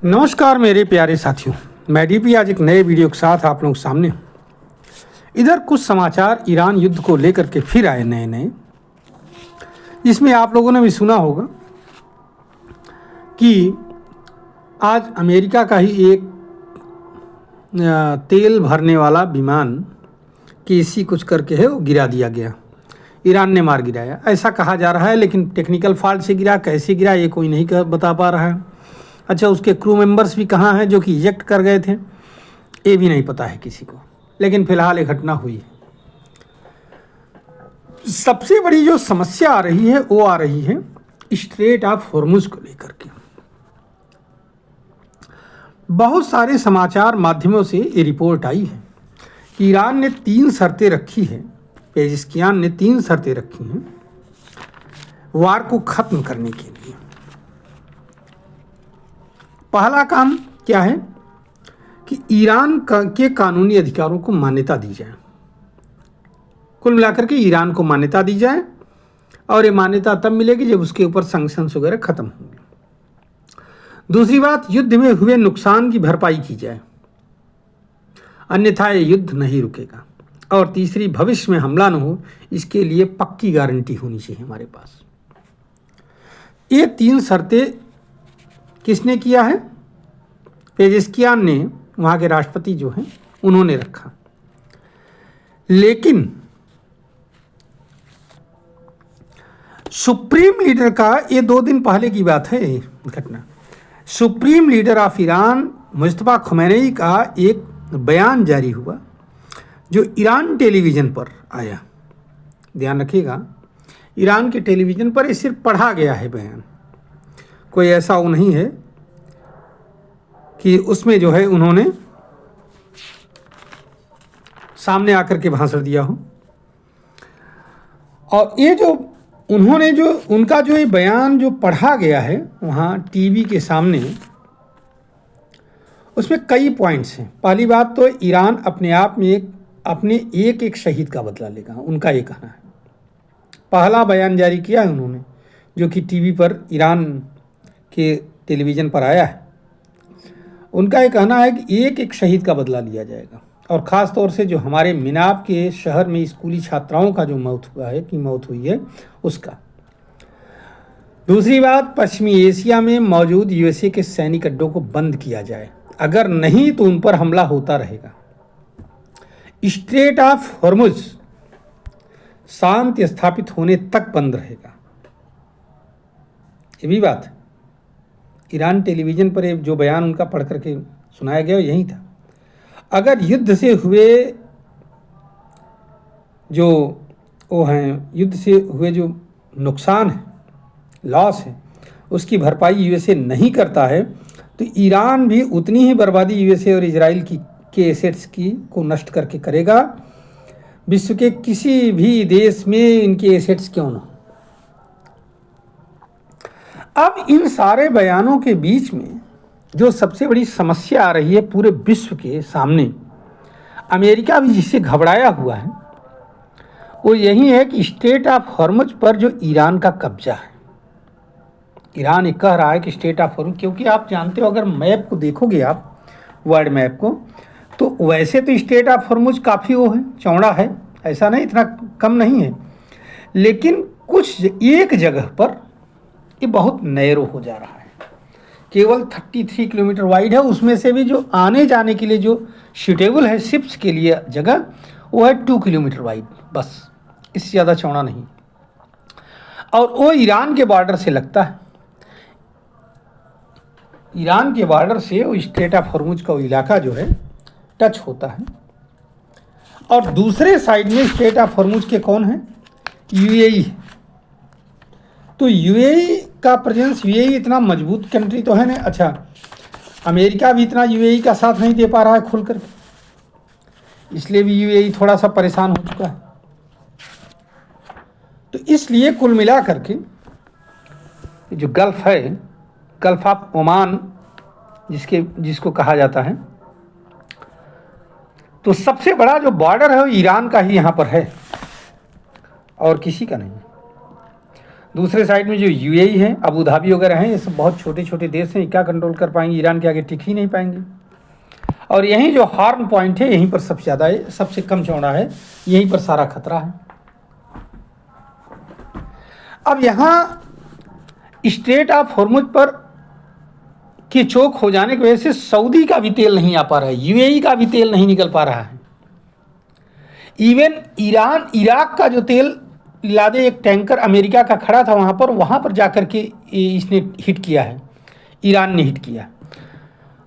नमस्कार मेरे प्यारे साथियों, मैं डीपी आज एक नए वीडियो के साथ आप लोगों के सामने हूँ। इधर कुछ समाचार ईरान युद्ध को लेकर के फिर आए नए नए। इसमें आप लोगों ने भी सुना होगा कि आज अमेरिका का ही एक तेल भरने वाला विमान केसी कुछ करके है वो गिरा दिया गया। ईरान ने मार गिराया ऐसा कहा जा रहा है, लेकिन टेक्निकल फॉल्ट से गिरा, कैसे गिरा ये कोई नहीं बता पा रहा है। अच्छा, उसके क्रू मेंबर्स भी कहाँ हैं जो कि इजेक्ट कर गए थे, ये भी नहीं पता है किसी को। लेकिन फिलहाल ये घटना हुई है। सबसे बड़ी जो समस्या आ रही है वो आ रही है स्ट्रेट ऑफ हॉर्मुज को लेकर के। बहुत सारे समाचार माध्यमों से ये रिपोर्ट आई है कि ईरान ने 3 शर्तें रखी है, पेजिशकियान ने 3 शर्तें रखी हैं वार को खत्म करने के लिए। पहला काम क्या है कि ईरान के कानूनी अधिकारों को मान्यता दी जाए। कुल मिलाकर के ईरान को मान्यता दी जाए, और ये मान्यता तब मिलेगी जब उसके ऊपर सैंक्शंस वगैरह खत्म होंगे। दूसरी बात, युद्ध में हुए नुकसान की भरपाई की जाए, अन्यथा ये युद्ध नहीं रुकेगा। और तीसरी, भविष्य में हमला न हो इसके लिए पक्की गारंटी होनी चाहिए हमारे पास। ये 3 शर्तें किसने किया है? पेजेशकियान ने, वहाँ के राष्ट्रपति जो हैं उन्होंने रखा। लेकिन सुप्रीम लीडर का, ये 2 दिन पहले की बात है घटना, supreme leader of Iran Mustafa Khomeini का एक बयान जारी हुआ जो ईरान टेलीविज़न पर आया। ध्यान रखिएगा, ईरान के टेलीविज़न पर ये सिर्फ पढ़ा गया है बयान, कोई ऐसा वो नहीं है कि उसमें जो है उन्होंने सामने आकर के भाषण दिया हो। और ये जो उन्होंने जो उनका जो ये बयान जो पढ़ा गया है वहाँ टीवी के सामने, उसमें कई पॉइंट्स हैं। पहली बात तो ईरान अपने आप में अपने एक शहीद का बदला लेगा, उनका ये कहना है। पहला बयान जारी किया है उन्होंने जो कि टीवी पर, ईरान के टेलीविज़न पर आया है। उनका ये कहना है कि एक शहीद का बदला लिया जाएगा, और ख़ास तौर से जो हमारे मिनाब के शहर में स्कूली छात्राओं का जो मौत हुई है उसका। दूसरी बात, पश्चिमी एशिया में मौजूद यूएसए के सैनिक अड्डों को बंद किया जाए, अगर नहीं तो उन पर हमला होता रहेगा। स्ट्रेट ऑफ हॉर्मुज शांति स्थापित होने तक बंद रहेगा। ये भी बात है। ईरान टेलीविज़न पर जो बयान उनका पढ़ करके सुनाया गया यही था। अगर युद्ध से हुए जो वो हैं, युद्ध से हुए जो नुकसान है, लॉस है, उसकी भरपाई यूएसए नहीं करता है तो ईरान भी उतनी ही बर्बादी यूएसए और इजराइल के एसेट्स को नष्ट करके करेगा। विश्व के किसी भी देश में इनके एसेट्स क्यों ना। अब इन सारे बयानों के बीच में जो सबसे बड़ी समस्या आ रही है पूरे विश्व के सामने, अमेरिका भी जिससे घबराया हुआ है, वो यही है कि स्ट्रेट ऑफ हॉर्मुज पर जो ईरान का कब्जा है। ईरान ये कह रहा है कि स्ट्रेट ऑफ हॉर्मुज, क्योंकि आप जानते हो, अगर मैप को देखोगे आप, वर्ल्ड मैप को, तो वैसे तो स्ट्रेट ऑफ हॉर्मुज काफ़ी वो है, चौड़ा है, ऐसा नहीं, इतना कम नहीं है, लेकिन कुछ एक जगह पर ये बहुत नैरो हो जा रहा है। केवल 33 किलोमीटर वाइड है, उसमें से भी जो आने जाने के लिए जो सूटेबल है शिप्स के लिए जगह, वो है 2 किलोमीटर वाइड, बस, इससे ज़्यादा चौड़ा नहीं। और वो ईरान के बॉर्डर से लगता है, ईरान के बॉर्डर से वो स्ट्रेट ऑफ हॉर्मुज का वो इलाका जो है टच होता है। और दूसरे साइड में स्ट्रेट ऑफ हॉर्मुज के कौन है? यूएई। तो यूएई का प्रेजेंस, यूएई इतना मजबूत कंट्री तो है नहीं। अच्छा, अमेरिका भी इतना यूएई का साथ नहीं दे पा रहा है खुल कर, इसलिए भी यूएई थोड़ा सा परेशान हो चुका है। तो इसलिए कुल मिला करके जो गल्फ है, गल्फ ऑफ ओमान जिसको कहा जाता है, तो सबसे बड़ा जो बॉर्डर है वो ईरान का ही यहाँ पर है और किसी का नहीं। दूसरे साइड में जो यूएई है, अबू धाबी वगैरह हैं, ये सब बहुत छोटे छोटे देश हैं, क्या कंट्रोल कर पाएंगे? ईरान के आगे टिक ही नहीं पाएंगे। और यहीं जो हार्म पॉइंट है, यहीं पर सबसे ज़्यादा है, सबसे कम चौड़ा है, यहीं पर सारा खतरा है। अब यहाँ स्ट्रेट ऑफ हॉर्मुज पर के चोक हो जाने की वजह से सऊदी का भी तेल नहीं आ पा रहा है, यूएई का भी तेल नहीं निकल पा रहा है। इवन ईरान, इराक का जो तेल लादे एक टैंकर अमेरिका का खड़ा था वहाँ पर जाकर के इसने हिट किया है, ईरान ने हिट किया।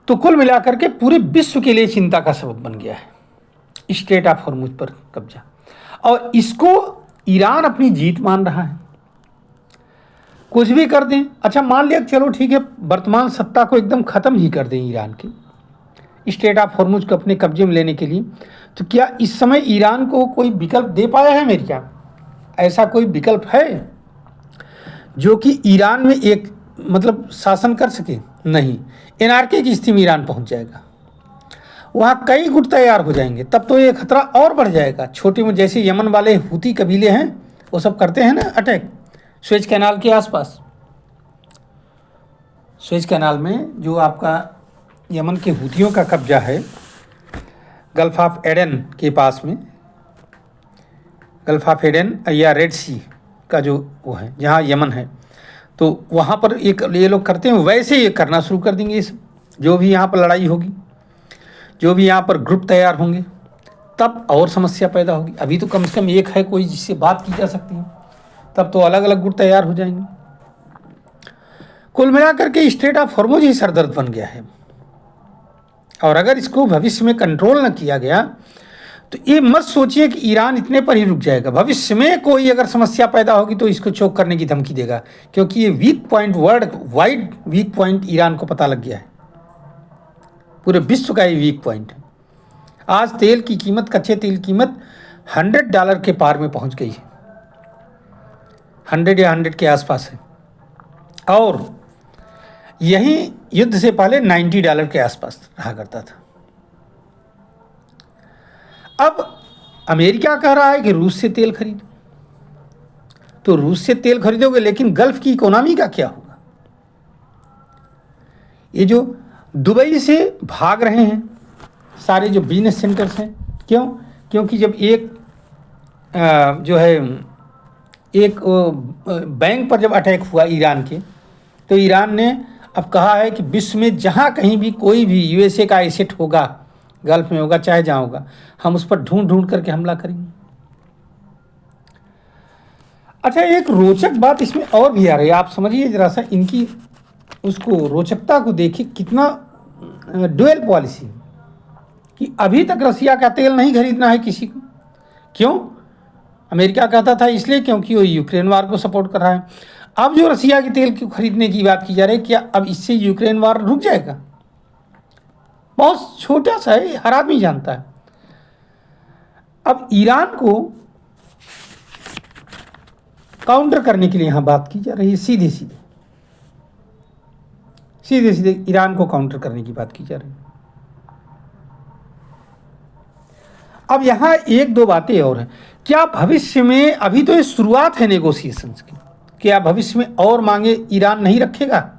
तो कुल मिलाकर के पूरे विश्व के लिए चिंता का सबब बन गया है स्ट्रेट ऑफ हॉर्मुज पर कब्जा, और इसको ईरान अपनी जीत मान रहा है। कुछ भी कर दें, अच्छा मान लिया चलो ठीक है, वर्तमान सत्ता को एकदम ख़त्म ही कर दें ईरान की स्ट्रेट ऑफ हॉर्मुज को अपने कब्जे में लेने के लिए, तो क्या इस समय ईरान को कोई विकल्प दे पाया है अमेरिका? ऐसा कोई विकल्प है जो कि ईरान में एक मतलब शासन कर सके? नहीं, एनआरके की स्थिति में ईरान पहुंच जाएगा, वहाँ कई गुट तैयार हो जाएंगे, तब तो ये खतरा और बढ़ जाएगा। छोटे में जैसे यमन वाले हूती कबीले हैं, वो सब करते हैं ना अटैक स्वेज कैनाल के आसपास। स्वेज कैनाल में जो आपका यमन के हूतियों का कब्जा है, गल्फ ऑफ एडन के पास में, गल्फ ऑफ एडन या रेड सी का जो वो है जहाँ यमन है, तो वहाँ पर एक ये लोग करते हैं, वैसे ये करना शुरू कर देंगे। इस जो भी यहाँ पर लड़ाई होगी, जो भी यहाँ पर ग्रुप तैयार होंगे, तब और समस्या पैदा होगी। अभी तो कम से कम एक है कोई जिससे बात की जा सकती है, तब तो अलग अलग गुट तैयार हो जाएंगे। कुल मिलाकर के स्ट्रेट ऑफ हॉर्मुज ही सरदर्द बन गया है, और अगर इसको भविष्य में कंट्रोल न किया गया तो ये मत सोचिए कि ईरान इतने पर ही रुक जाएगा। भविष्य में कोई अगर समस्या पैदा होगी तो इसको चोक करने की धमकी देगा, क्योंकि ये weak point, world wide weak point Iran को पता लग गया है। पूरे विश्व का ये वीक पॉइंट है। आज तेल की कीमत, कच्चे तेल की कीमत $100 के पार में पहुंच गई है, 100 या 100 के आसपास है, और यही युद्ध से पहले $90 के आसपास रहा करता था। अब अमेरिका कह रहा है कि रूस से तेल खरीदो, तो रूस से तेल खरीदोगे, लेकिन गल्फ की इकोनॉमी का क्या होगा? ये जो दुबई से भाग रहे हैं सारे जो बिजनेस सेंटर्स हैं, क्यों? क्योंकि जब एक जो है एक बैंक पर जब अटैक हुआ ईरान के, तो ईरान ने अब कहा है कि विश्व में जहाँ कहीं भी कोई भी यूएसए का एसेट होगा, गल्फ में होगा चाहे जहाँ होगा, हम उस पर ढूंढ ढूंढ करके हमला करेंगे। अच्छा, एक रोचक बात इसमें और भी आ रही है, आप समझिए जरा सा इनकी उसको रोचकता को देखिए, कितना डुअल पॉलिसी कि अभी तक रसिया का तेल नहीं खरीदना है किसी को। क्यों? अमेरिका कहता था इसलिए क्योंकि वो यूक्रेन वार को सपोर्ट कर रहा है। अब जो रसिया के तेल को खरीदने की बात की जा रही है, क्या अब इससे यूक्रेन वार रुक जाएगा? बहुत छोटा सा है, हर आदमी जानता है। अब ईरान को काउंटर करने के लिए यहाँ बात की जा रही है, सीधे सीधे ईरान को काउंटर करने की बात की जा रही है। अब यहाँ एक दो बातें और हैं। क्या भविष्य में, अभी तो ये शुरुआत है नेगोशिएशंस की, क्या भविष्य में और मांगे ईरान नहीं रखेगा?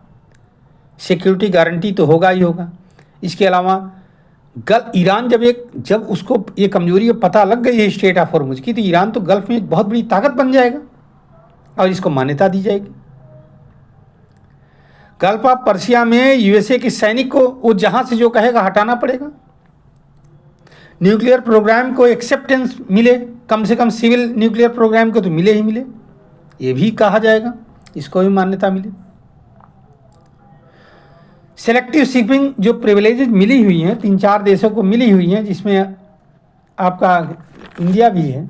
सिक्योरिटी गारंटी तो होगा ही होगा। इसके अलावा ईरान जब उसको ये कमजोरी पता लग गई है स्ट्रेट ऑफ हॉर्मुज की, तो ईरान तो गल्फ में एक बहुत बड़ी ताकत बन जाएगा और इसको मान्यता दी जाएगी। गल्फ ऑफ पर्शिया में यूएसए के सैनिक को वो जहाँ से जो कहेगा हटाना पड़ेगा। न्यूक्लियर प्रोग्राम को एक्सेप्टेंस मिले, कम से कम सिविल न्यूक्लियर प्रोग्राम को तो मिले ही मिले, ये भी कहा जाएगा, इसको भी मान्यता मिले। सेलेक्टिव शिपिंग जो प्रिविलेजेज मिली हुई हैं 3-4 देशों को मिली हुई हैं, जिसमें आपका इंडिया भी है।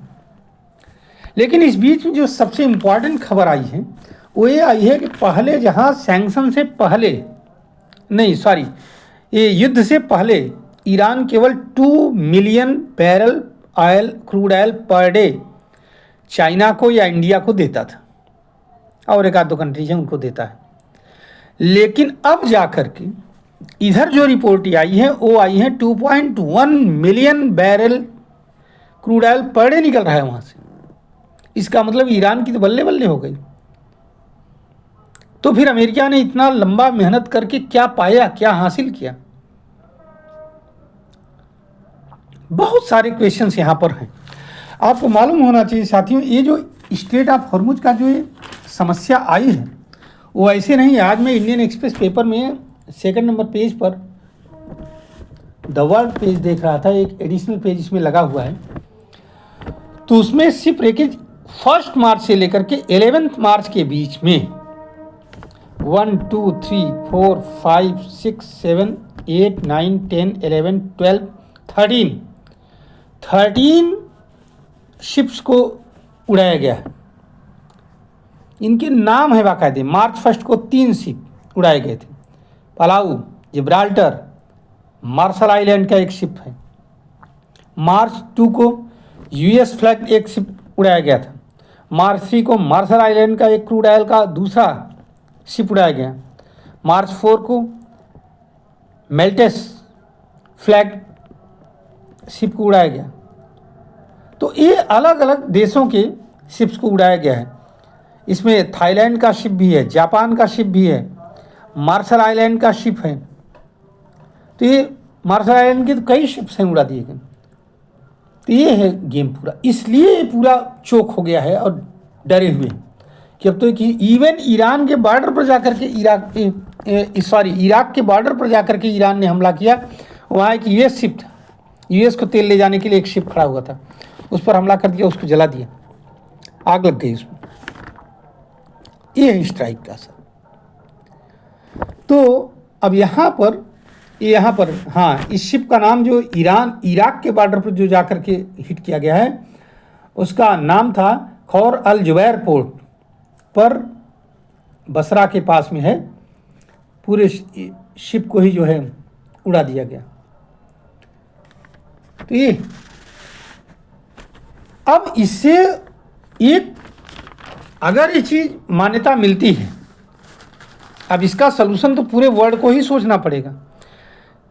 लेकिन इस बीच में जो सबसे इम्पॉर्टेंट खबर आई है वो ये आई है कि पहले जहाँ सैंक्शन से पहले ये युद्ध से पहले ईरान केवल 2 million barrel oil, crude oil per day China को या इंडिया को देता था, और एक आध दो कंट्रीज हैं उनको देता है। लेकिन अब जाकर के इधर जो रिपोर्ट आई है वो आई है 2.1 million barrel crude oil per day निकल रहा है वहाँ से। इसका मतलब ईरान की तो बल्ले बल्ले हो गई, तो फिर अमेरिका ने इतना लंबा मेहनत करके क्या पाया, क्या हासिल किया? बहुत सारे क्वेश्चंस यहाँ पर हैं। आपको मालूम होना चाहिए साथियों, ये जो स्ट्रेट ऑफ हॉर्मुज का जो ये समस्या आई है वो ऐसे नहीं है। आज मैं इंडियन एक्सप्रेस पेपर में सेकंड नंबर पेज पर द वर्ल्ड पेज देख रहा था, एक एडिशनल पेज इसमें लगा हुआ है, तो उसमें शिप रेकेज 1 मार्च से लेकर के 11 मार्च के बीच में 1 2 3 4 5 6 7 8 9 10 11 12 13 शिप्स को उड़ाया गया है। इनके नाम है बाकायदे। मार्च 1 को 3 शिप उड़ाए गए थे, पलाऊ, जिब्राल्टर, मार्शल आइलैंड का एक शिप है। मार्च 2 को यूएस फ्लैग एक शिप उड़ाया गया था। मार्च 3 को मार्शल आइलैंड का एक क्रूड ऑयल का दूसरा शिप उड़ाया गया। मार्च 4 को मेल्टेस फ्लैग शिप को उड़ाया गया। तो ये अलग अलग देशों के शिप्स को उड़ाया गया है। इसमें थाईलैंड का शिप भी है, जापान का शिप भी है, मार्शल आइलैंड का शिप है। तो ये मार्शल आइलैंड के तो कई शिप्स हैं उड़ा दिए गए। तो ये है गेम पूरा, इसलिए ये पूरा चोक हो गया है और डरे हुए हैं कि अब तो कि इवन ईरान के बॉर्डर पर जाकर के इराक के बॉर्डर पर जाकर के ईरान ने हमला किया। वहाँ एक यूएस शिप था, यूएस को तेल ले जाने के लिए एक शिप खड़ा हुआ था, उस पर हमला कर दिया, उसको जला दिया, आग लग गई उसमें। ये है स्ट्राइक का असर। तो अब यहाँ पर हाँ, इस शिप का नाम जो इराक के बॉर्डर पर जो जाकर के हिट किया गया है उसका नाम था खौर अल जुबैर पोर्ट पर, बसरा के पास में है। पूरे शिप को ही जो है उड़ा दिया गया। तो ये अब इससे एक अगर ये चीज़ मान्यता मिलती है, अब इसका सलूशन तो पूरे वर्ल्ड को ही सोचना पड़ेगा।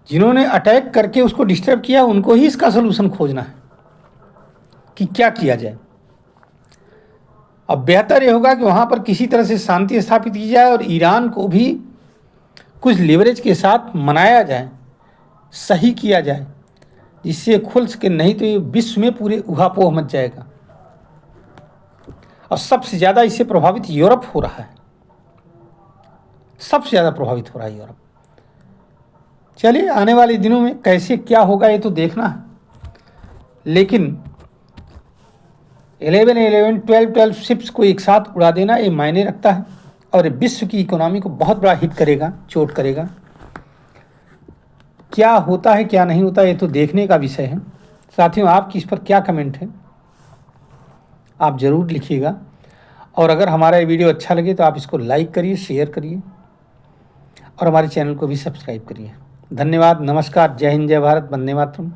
जिन्होंने अटैक करके उसको डिस्टर्ब किया उनको ही इसका सलूशन खोजना है कि क्या किया जाए। अब बेहतर ये होगा कि वहाँ पर किसी तरह से शांति स्थापित की जाए और ईरान को भी कुछ लिवरेज के साथ मनाया जाए, सही किया जाए, जिससे खुल सके। नहीं तो ये विश्व में पूरे उहापोह मच जाएगा। और सबसे ज़्यादा इससे प्रभावित यूरोप हो रहा है, सबसे ज़्यादा प्रभावित हो रहा है यूरोप। चलिए आने वाले दिनों में कैसे क्या होगा ये तो देखना है, लेकिन 11 12 शिप्स को एक साथ उड़ा देना ये मायने रखता है और विश्व की इकोनॉमी को बहुत बड़ा हिट करेगा, चोट करेगा। क्या होता है क्या नहीं होता ये तो देखने का विषय है। साथियों, आपकी इस पर क्या कमेंट है आप ज़रूर लिखिएगा। और अगर हमारा ये वीडियो अच्छा लगे तो आप इसको लाइक करिए, शेयर करिए और हमारे चैनल को भी सब्सक्राइब करिए। धन्यवाद, नमस्कार, जय हिंद, जय भारत, वंदे मातरम।